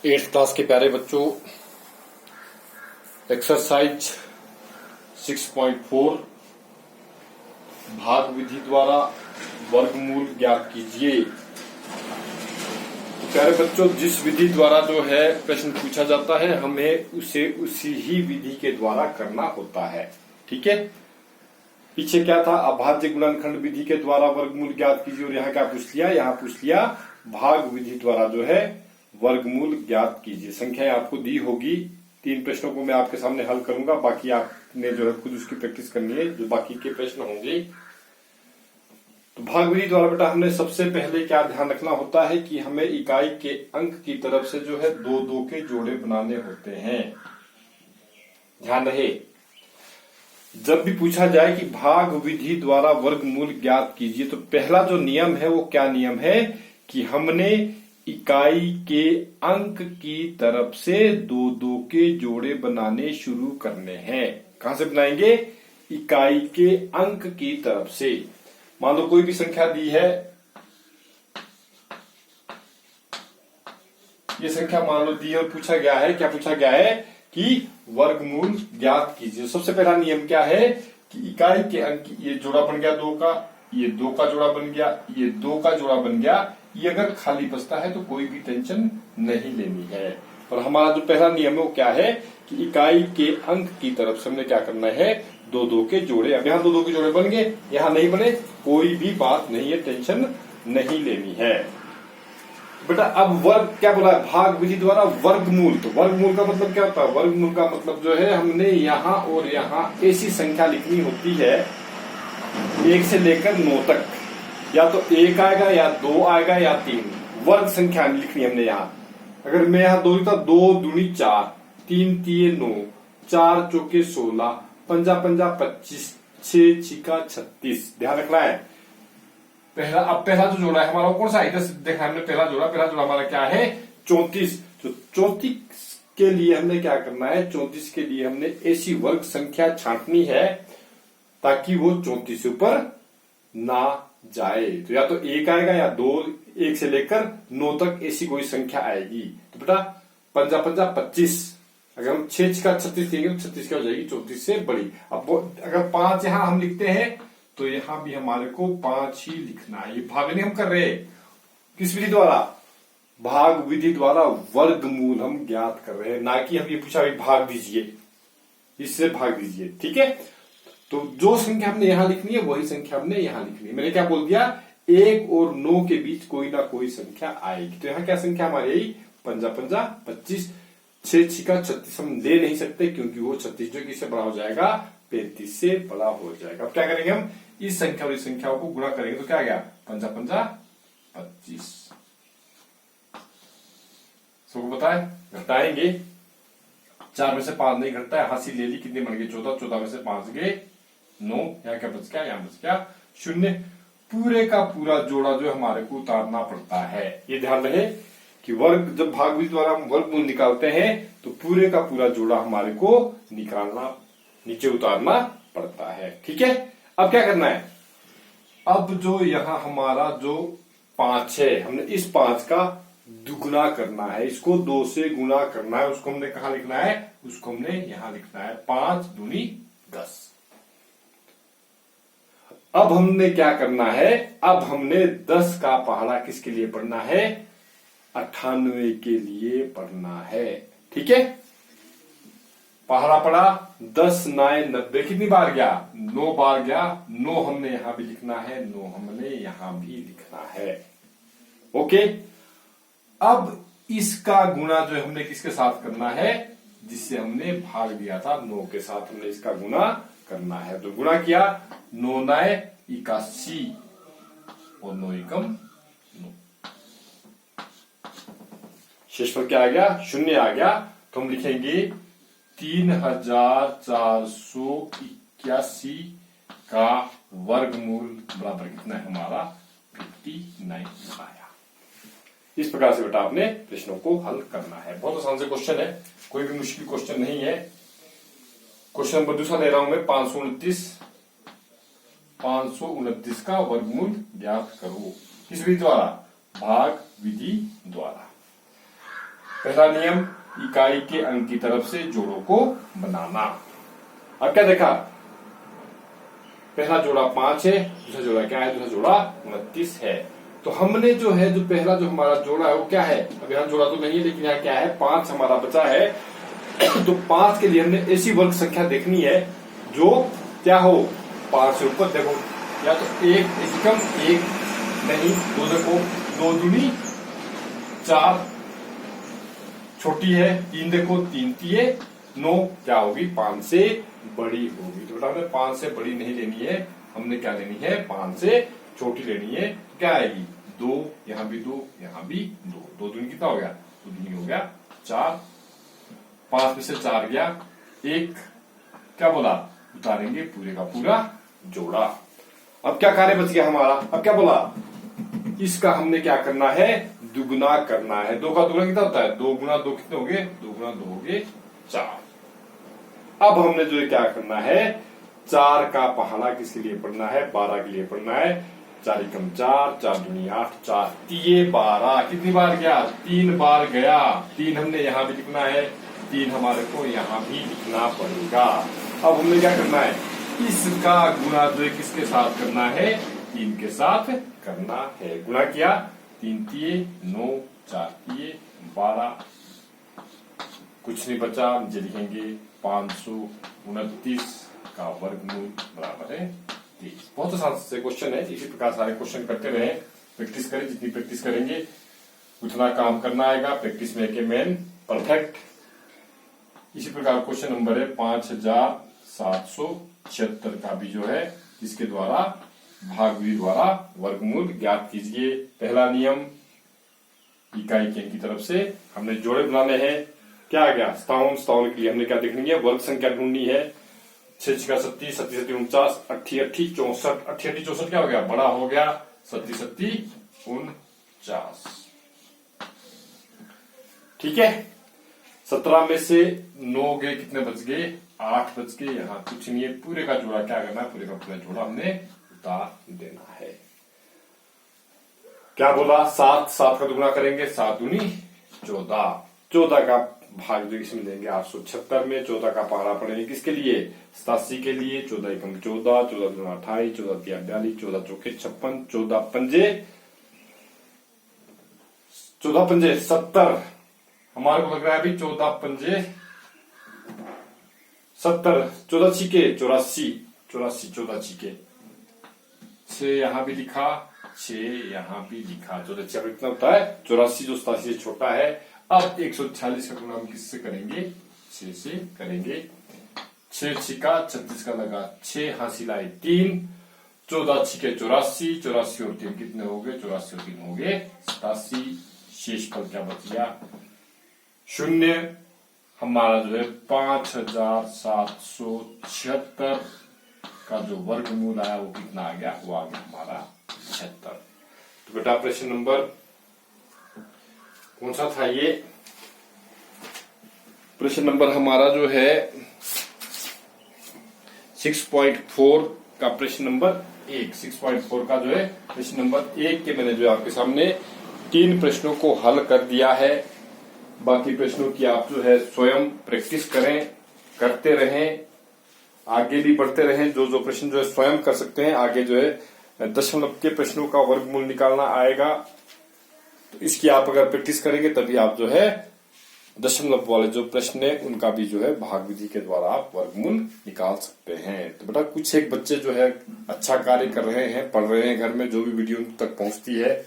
8th class के प्यारे बच्चों, एक्सरसाइज 6.4 भाग विधि द्वारा वर्गमूल ज्ञात कीजिए। तो प्यारे बच्चों, जिस विधि द्वारा जो है प्रश्न पूछा जाता है हमें उसे उसी ही विधि के द्वारा करना होता है। ठीक है, पीछे क्या था, अभाज्य गुणनखंड विधि के द्वारा वर्गमूल ज्ञात कीजिए, और यहाँ क्या पूछ लिया, यहाँ पूछ लिया भाग विधि द्वारा जो है वर्गमूल ज्ञात कीजिए। संख्याएं आपको दी होगी, 3 प्रश्नों को मैं आपके सामने हल करूंगा, बाकी आपने जो है खुद उसकी प्रैक्टिस करनी है जो बाकी के प्रश्न होंगे। तो भाग विधि द्वारा बेटा हमने सबसे पहले क्या ध्यान रखना होता है कि हमें इकाई के अंक की तरफ से जो है 2-2 के जोड़े बनाने होते हैं। ध्यान रहे, जब भी पूछा जाए कि भाग विधि द्वारा वर्गमूल ज्ञात कीजिए, तो पहला जो नियम है वो क्या नियम है कि हमने इकाई के अंक की तरफ से 2-2 के जोड़े बनाने शुरू करने हैं। कहां से बनाएंगे? इकाई के अंक की तरफ से। मान लो कोई भी संख्या दी है, ये संख्या मान लो दी है और पूछा गया है, क्या पूछा गया है कि वर्गमूल ज्ञात कीजिए। सबसे पहला नियम क्या है कि इकाई के अंक, ये जोड़ा बन गया 2 का, ये 2 का जोड़ा बन गया, ये 2 का जोड़ा बन गया, ये अगर खाली बचता है तो कोई भी टेंशन नहीं लेनी है। और हमारा जो पहला नियम है वो क्या है कि इकाई के अंक की तरफ से हमने क्या करना है, 2-2 के जोड़े। अब यहाँ 2-2 के जोड़े बन गए, यहाँ नहीं बने, कोई भी बात नहीं है, टेंशन नहीं लेनी है बेटा। अब वर्ग क्या बोला है, भाग विधि द्वारा वर्गमूल। तो वर्गमूल का मतलब क्या होता है? वर्गमूल का मतलब जो है हमने यहाँ और यहाँ ऐसी संख्या लिखनी होती है 1 से लेकर 9 तक, या तो 1 आएगा या 2 आएगा या 3 वर्ग संख्या लिखनी हमने यहाँ। अगर मैं यहाँ 2 लिखता, 2 दूनी 4, 3 तिये 9, 4 चौके 16, 5 5 25, 6 छिका 36। ध्यान रखना है। पहला जो जोड़ा है हमारा वो कौन सा है? इधर देखा हमने पहला जोड़ा हमारा क्या है, 34। तो 34 के लिए हमने क्या करना है, 34 के लिए हमने ऐसी वर्ग संख्या छांटनी है ताकि वो 34 से ऊपर ना जाए। तो या तो 1 आएगा या 2, 1 से लेकर 9 तक ऐसी कोई संख्या आएगी। तो बेटा 5 5 25, अगर हम 6 छिका 36 देंगे तो 36 क्या हो जाएगी, 34 से बड़ी। अब अगर 5 यहां हम लिखते हैं तो यहां भी हमारे को 5 ही लिखना है। ये भाग नहीं हम कर रहे, किस विधि द्वारा? भाग विधि द्वारा वर्गमूल हम ज्ञात कर रहे हैं, ना कि हम ये पूछा भाग दीजिए, इससे भाग दीजिए। ठीक है, तो जो संख्या हमने यहां लिखनी है वही संख्या हमने यहां लिखनी है। मैंने क्या बोल दिया, 1 और 9 के बीच कोई ना कोई संख्या आएगी। तो यहां क्या संख्या हमारी आई, 5 5 25, 6 छिका 36 हम ले नहीं सकते क्योंकि वो 36 जो किससे बड़ा हो जाएगा, 35 से बड़ा हो जाएगा। अब क्या करेंगे, हम इस संख्या और इस संख्याओं को गुणा करेंगे तो क्या आ गया, 5 5 25। सबको बताए, घटाएंगे, 4 में से 5 नहीं घटता है, हासिल ले ली, कितने बन गए 14, 14 में से 5 गए 9, यहाँ क्या बच गया, यहाँ बच गया 0। पूरे का पूरा जोड़ा जो हमारे को उतारना पड़ता है। ये ध्यान रहे कि वर्ग, जब भाग विधि द्वारा हम वर्गमूल निकालते हैं तो पूरे का पूरा जोड़ा हमारे को निकालना, नीचे उतारना पड़ता है। ठीक है, अब क्या करना है, अब जो यहाँ हमारा जो 5 है, हमने इस 5 का दुगुना करना है, इसको 2 से गुना करना है। उसको हमने कहा लिखना है, उसको हमने यहां लिखना है, 5 दूनी 10। अब हमने क्या करना है, अब हमने 10 का पहाड़ा किसके लिए पढ़ना है, 98 के लिए पढ़ना है। ठीक है, पहाड़ा पड़ा, 10 9 90, कितनी बार गया, 9 बार गया। 9 हमने यहां भी लिखना है, 9 हमने यहां भी लिखना है। ओके, अब इसका गुणा जो है हमने किसके साथ करना है, जिससे हमने भाग दिया था 9 के साथ हमने इसका गुणा करना है। तो गुणा किया, 9 9 81 और 9 एकम 9, शेषफल क्या आ गया, 0 आ गया। तो हम लिखेंगे 3481 का वर्गमूल बराबर कितना है हमारा, 59 आया। इस प्रकार से बेटा आपने प्रश्नों को हल करना है। बहुत आसान से क्वेश्चन है, कोई भी मुश्किल क्वेश्चन नहीं है। क्वेश्चन नंबर दूसरा ले रहा हूं मैं, 529 का वर्गमूल ज्ञात करो। किस विधि द्वारा, भाग विधि द्वारा। पहला नियम, इकाई के अंक की तरफ से जोड़ों को बनाना। अब क्या देखा, पहला जोड़ा 5 है, दूसरा जोड़ा क्या है, दूसरा जोड़ा 29 है। तो हमने जो है, जो पहला जो हमारा जोड़ा है वो क्या है, अब यहाँ जोड़ा तो नहीं है लेकिन यहाँ क्या है, 5 हमारा बचा है। तो 5 के लिए हमने ऐसी वर्ग संख्या देखनी है जो क्या हो, 5 से ऊपर। देखो या तो 1 एकम 1 नहीं, 2 देखो 2 दूनी 4 छोटी है, 3 देखो 3 तिये 9 क्या होगी, 5 से बड़ी होगी। तो बेटा हमें 5 से बड़ी नहीं लेनी है, हमने क्या लेनी है, 5 से छोटी लेनी है। क्या आएगी, 2, यहाँ भी 2, यहाँ भी 2, 2 दूनी कितना हो गया, 2 दूनी हो गया 4, 5 में से 4 गया, 1 क्या बोला, उतारेंगे पूरे का पूरा जोड़ा। अब क्या कार्य बच गया हमारा, अब क्या बोला, इसका हमने क्या करना है, दुगुना करना है। 2 का दुगुना कितना होता है, 2 गुना 2 कितने हो गए, 2 गुना 2 हो गए 4। अब हमने जो क्या करना है, 4 का पहाड़ा किसके लिए पढ़ना है, 12 के लिए पढ़ना है। 4 एकम 4, 4 दूनी 8, 4 तिये 12, कितनी बार गया, 3 बार गया। 3 हमने यहाँ भी लिखना है, 3 हमारे को यहाँ भी लिखना पड़ेगा। अब हमने क्या करना है, इसका गुणा जो है किसके साथ करना है, 3 के साथ करना है। गुणा किया, 3 तिये 9, 4 तिये 12, कुछ नहीं बचा, नीचे लिखेंगे 529 का वर्गमूल बराबर है 30। बहुत आसान से क्वेश्चन है, इसी प्रकार सारे क्वेश्चन करते रहे, प्रैक्टिस करें, जितनी प्रैक्टिस करेंगे उतना काम करना आएगा। प्रैक्टिस में के मैन परफेक्ट। इसी प्रकार क्वेश्चन नंबर है 5776 का भी जो है, इसके द्वारा भागविधि द्वारा वर्गमूल ज्ञात कीजिए। पहला नियम, इकाई के अंक की तरफ से हमने जोड़े बनाने हैं। क्या आ गया, स्थान के लिए हमने क्या देखनी है, वर्ग संख्या ढूंढनी है। 6 का 37, 37 49, 88 64, 88 64 क्या हो गया, बड़ा हो गया, 37 49। ठीक है, 17 में से 9 गए, कितने बच गए, 8 बच गए। यहाँ कुछ नहीं है, पूरे का जोड़ा क्या करना है, पूरे का पूरा जोड़ा हमने उतार देना है। क्या बोला, 7 का दुगुना करेंगे, 7 दूनी 14, 14 का भाग जो इसमें देंगे 876 में। 14 का पहाड़ा पड़ेंगे किसके लिए, 87 के लिए। 14 एकम 14, 14 दूना 28, 14 तिया 42, 14 चौके 56, 14 पंजे 70। हमारे को लग रहा है अभी 14 पंजे 70, 14 छिके 84, 14 छिके 6 यहाँ भी लिखा, 6 यहाँ भी लिखा। 14 छिया कितना होता है, 84, जो 87 से छोटा है। अब 146 का गुणा हम किससे करेंगे, 6 से करेंगे। 6 छिका 36 का लगा, 6 हासिल आए 3, 14 छिके 84, 84 और 3 कितने हो गए, 84 और 3 हो गए 87। शेष फल क्या बच गया, 0। हमारा जो है 5776 का जो वर्गमूल आया वो कितना आ गया, वो आ गया हमारा 76। तो बेटा प्रश्न नंबर कौन सा था ये, प्रश्न नंबर हमारा जो है 6.4 का प्रश्न नंबर 1, 6.4 का जो है प्रश्न नंबर 1 के मैंने जो आपके सामने 3 प्रश्नों को हल कर दिया है। बाकी प्रश्नों की आप जो है स्वयं प्रैक्टिस करें, करते रहें, आगे भी बढ़ते रहें। जो प्रश्न जो है स्वयं कर सकते हैं, आगे जो है दशमलव के प्रश्नों का वर्गमूल निकालना आएगा। तो इसकी आप अगर प्रैक्टिस करेंगे तभी आप जो है दशमलव वाले जो प्रश्न है उनका भी जो है भाग विधि के द्वारा आप वर्गमूल निकाल सकते हैं। तो बेटा कुछ एक बच्चे जो है अच्छा कार्य कर रहे हैं, पढ़ रहे हैं, घर में जो भी वीडियो उन तक पहुंचती है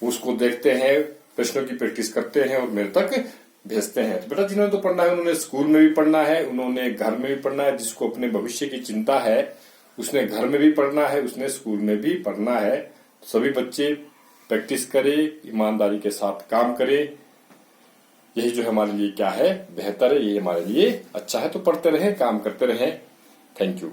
उसको देखते हैं, प्रश्नों की प्रैक्टिस करते हैं और मेरे तक भेजते हैं। तो बेटा जिन्होंने तो पढ़ना है उन्होंने स्कूल में भी पढ़ना है, उन्होंने घर में भी पढ़ना है। जिसको अपने भविष्य की चिंता है उसने घर में भी पढ़ना है, उसने स्कूल में भी पढ़ना है। सभी बच्चे प्रैक्टिस करें, ईमानदारी के साथ काम करें। यही जो हमारे लिए क्या है, बेहतर है, ये हमारे लिए अच्छा है। तो पढ़ते रहें, काम करते रहें। Thank you.